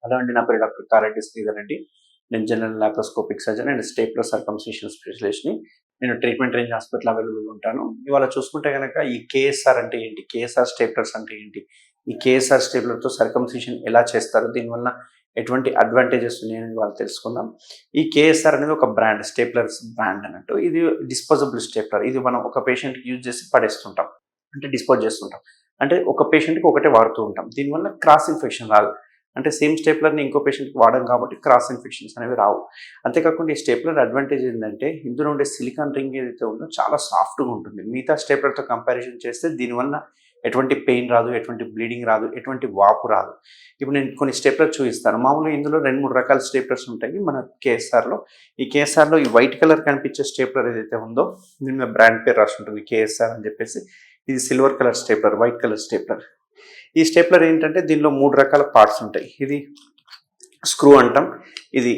Hello అండి, నా పేరు డాక్టర్ కారెడ్డి శ్రీధర్ రెడ్డి. నేను general laparoscopic surgeon and stapler circumcision స్పెషలిస్ట్ని. నేను ట్రీట్మెంట్ రేంజ్ హాస్పిటల్ అవైలబుల్గా ఉంటాను. ఇవాళ చూసుకుంటే కనుక ఈ కేఎస్ఆర్ అంటే ఏంటి, కేఎస్ఆర్ స్టేప్లర్స్ అంటే ఏంటి, ఈ కేఎస్ఆర్ స్టేప్లర్తో సర్కంసిషన్ ఎలా చేస్తారు, దీనివల్ల ఎటువంటి అడ్వాంటేజెస్ ఉన్నాయని వాళ్ళు తెలుసుకుందాం. ఈ కేఎస్ఆర్ అనేది ఒక బ్రాండ్, స్టేప్లర్స్ బ్రాండ్ అన్నట్టు. ఇది డిస్పోజబుల్ స్టేప్లర్. ఇది మనం ఒక పేషెంట్కి యూజ్ చేసి పడేస్తుంటాం, అంటే డిస్పోజ్ చేస్తుంటాం. అంటే ఒక పేషెంట్కి ఒకటే వాడుతూ ఉంటాం. దీనివల్ల క్రాస్ ఇన్ఫెక్షన్ రాదు. అంటే సేమ్ స్టేప్లర్ని ఇంకో పేషెంట్కి వాడడం కాబట్టి క్రాస్ ఇన్ఫెక్షన్స్ అనేవి రావు. అంతేకాకుండా ఈ స్టేప్లర్ అడ్వాంటేజ్ ఏంటంటే ఇందులో ఉండే సిలికాన్ రింగ్ ఏదైతే ఉందో చాలా సాఫ్ట్గా ఉంటుంది. మిగతా స్టేప్లర్తో కంపారిజన్ చేస్తే దీనివల్ల ఎటువంటి పెయిన్ రాదు, ఎటువంటి బ్లీడింగ్ రాదు, ఎటువంటి వాపు రాదు. ఇప్పుడు నేను కొన్ని స్టేప్లర్ చూపిస్తాను. మామూలుగా ఇందులో 2-3 రకాల స్టేప్లర్స్ ఉంటాయి మన కేఎస్ఆర్లో. ఈ కేఎస్ఆర్లో ఈ వైట్ కలర్ కనిపించే స్టేప్లర్ ఏదైతే ఉందో దీని మీద బ్రాండ్ పేరు రాసి ఉంటుంది, కేఎస్ఆర్ అని చెప్పేసి. ఇది silver colour stapler, white colour stapler. ఈ స్టేప్లర్ ఏంటంటే దీనిలో 3 రకాల పార్ట్స్ ఉంటాయి. ఇది స్క్రూ అంటాం, ఇది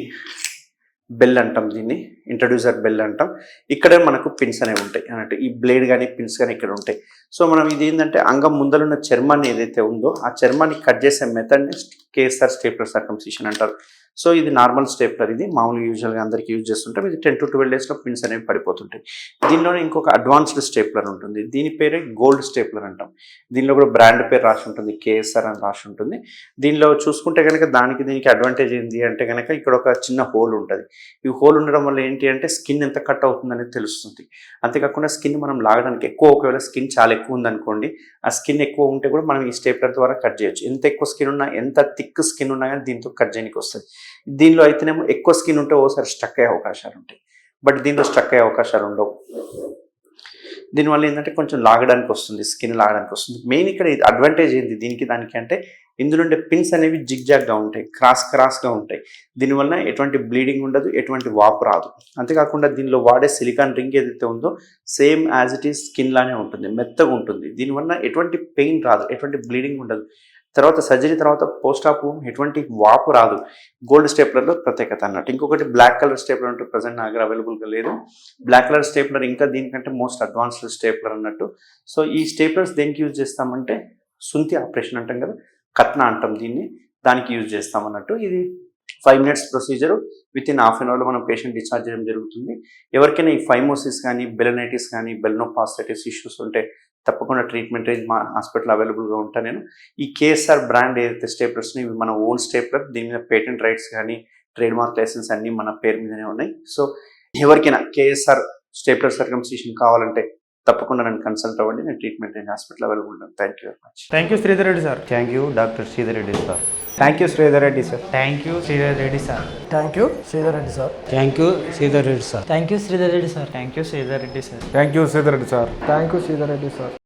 బెల్ అంటాం, దీన్ని ఇంట్రడ్యూసర్ బెల్ అంటాం. ఇక్కడే మనకు పిన్స్ అనేవి ఉంటాయి అన్నట్టు. ఈ బ్లేడ్ కానీ పిన్స్ కానీ ఇక్కడ ఉంటాయి. సో మనం ఇది ఏంటంటే అంగం ముందరున్న చర్మాన్ని ఏదైతే ఉందో ఆ చర్మాన్ని కట్ చేసే మెథడ్ని కేఎస్ఆర్ స్టేప్లర్ సర్కంసిషన్ అంటారు. సో ఇది నార్మల్ స్టేప్లర్. ఇది మామూలుగా యూజువల్గా అందరికీ యూజ్ చేస్తుంటాం. ఇది 10 to 12 daysలో పిన్స్ అనేవి పడిపోతుంటాయి. దీనిలోనే ఇంకొక అడ్వాన్స్డ్ స్టేప్లర్ ఉంటుంది. దీని పేరే గోల్డ్ స్టేప్లర్ అంటాం. దీనిలో కూడా బ్రాండ్ పేరు రాసి ఉంటుంది, కేఎస్ఆర్ అని రాసి ఉంటుంది. దీనిలో చూసుకుంటే కనుక దీనికి అడ్వాంటేజ్ ఏంటి అంటే కనుక ఇక్కడ ఒక చిన్న హోల్ ఉంటుంది. ఈ హోల్ ఉండడం వల్ల ఏంటి అంటే స్కిన్ ఎంత కట్ అవుతుంది అనేది తెలుస్తుంది. అంతేకాకుండా స్కిన్ మనం లాగడానికి ఒకవేళ స్కిన్ చాలా ఎక్కువ ఉందనుకోండి, ఆ స్కిన్ ఎక్కువ ఉంటే కూడా మనం ఈ స్టేప్లర్ ద్వారా కట్ చేయొచ్చు. ఎంత ఎక్కువ స్కిన్ ఉన్నా, ఎంత థిక్ స్కిన్ ఉన్నా కానీ దీంతో కట్ చేయడానికి వస్తుంది. దీనిలో అయితేనేమో ఎక్కువ స్కిన్ ఉంటే ఓసారి స్ట్రక్ అయ్యే అవకాశాలు ఉంటాయి, బట్ దీనిలో స్ట్రక్ అయ్యే అవకాశాలు ఉండవు. దీనివల్ల ఏంటంటే కొంచెం లాగడానికి వస్తుంది, స్కిన్ లాగడానికి వస్తుంది. మెయిన్ ఇక్కడ అడ్వాంటేజ్ ఏంటి దానికి అంటే ఇందులో ఉండే పిన్స్ అనేవి జిగ్జాగ్గా ఉంటాయి, క్రాస్గా ఉంటాయి. దీనివల్ల ఎటువంటి బ్లీడింగ్ ఉండదు, ఎటువంటి వాపు రాదు. అంతేకాకుండా దీనిలో వాడే సిలికాన్ రింగ్ ఏదైతే ఉందో same as it is skin లానే ఉంటుంది, మెత్తగా ఉంటుంది. దీనివల్ల ఎటువంటి పెయిన్ రాదు, ఎటువంటి బ్లీడింగ్ ఉండదు. తర్వాత సర్జరీ తర్వాత పోస్ట్ ఆప్ ఎటువంటి వాపు రాదు. గోల్డ్ స్టేప్లర్లో ప్రత్యేకత అన్నట్టు. ఇంకొకటి బ్లాక్ కలర్ స్టేప్లర్ అంటే ప్రజెంట్ నా దగ్గర అవైలబుల్గా లేదు. బ్లాక్ కలర్ స్టేప్లర్ ఇంకా దీనికంటే మోస్ట్ అడ్వాన్స్డ్ స్టేప్లర్ అన్నట్టు. సో ఈ స్టేప్లర్స్ దేనికి యూజ్ చేస్తామంటే సుంతి ఆపరేషన్ అంటాం కదా, కత్నా అంటాం దీన్ని, దానికి యూజ్ చేస్తాం అన్నట్టు. ఇది 5 minutes procedure. With in half an అవర్లో మనం పేషెంట్ డిశ్చార్జ్ చేయడం జరుగుతుంది. ఎవరికైనా ఈ ఫైమోసిస్ కానీ, బెలనైటిస్ కానీ, బెల్నోపాస్టైటిస్ ఇష్యూస్ ఉంటే తప్పకుండా ట్రీట్మెంట్ రేంజ్ మా హాస్పిటల్ అవైలబుల్గా ఉంటాను నేను. ఈ కేఎస్ఆర్ బ్రాండ్ ఏదైతే స్టేప్లర్స్ని ఇవి మన ఓన్ స్టేప్లర్. దీని మీద పేటెంట్ రైట్స్ కానీ ట్రేడ్ మార్క్ లైసెన్స్ అన్నీ మన పేరు మీదనే ఉన్నాయి. సో ఎవరికైనా కేఎస్ఆర్ స్టేప్లర్ సర్కంసిషన్ కావాలంటే తప్పకుండా నన్ను కన్సల్ట్ అవ్వండి. నేను ట్రీట్మెంట్ రేంజ్ హాస్పిటల్ అవైలబుల్ ఉంటాను. Thank you very much. Thank you Sridhar Reddy sir. Thank you doctor Sridhar Reddy sir. Thank you Sridhar Reddy sir. Thank you Sridhar Reddy sir. Thank you Sridhar Reddy sir. Thank you Sridhar Reddy sir. Thank you Sridhar Reddy sir. Thank you Sridhar Reddy sir. Thank you Sridhar Reddy sir. Thank you Sridhar Reddy sir.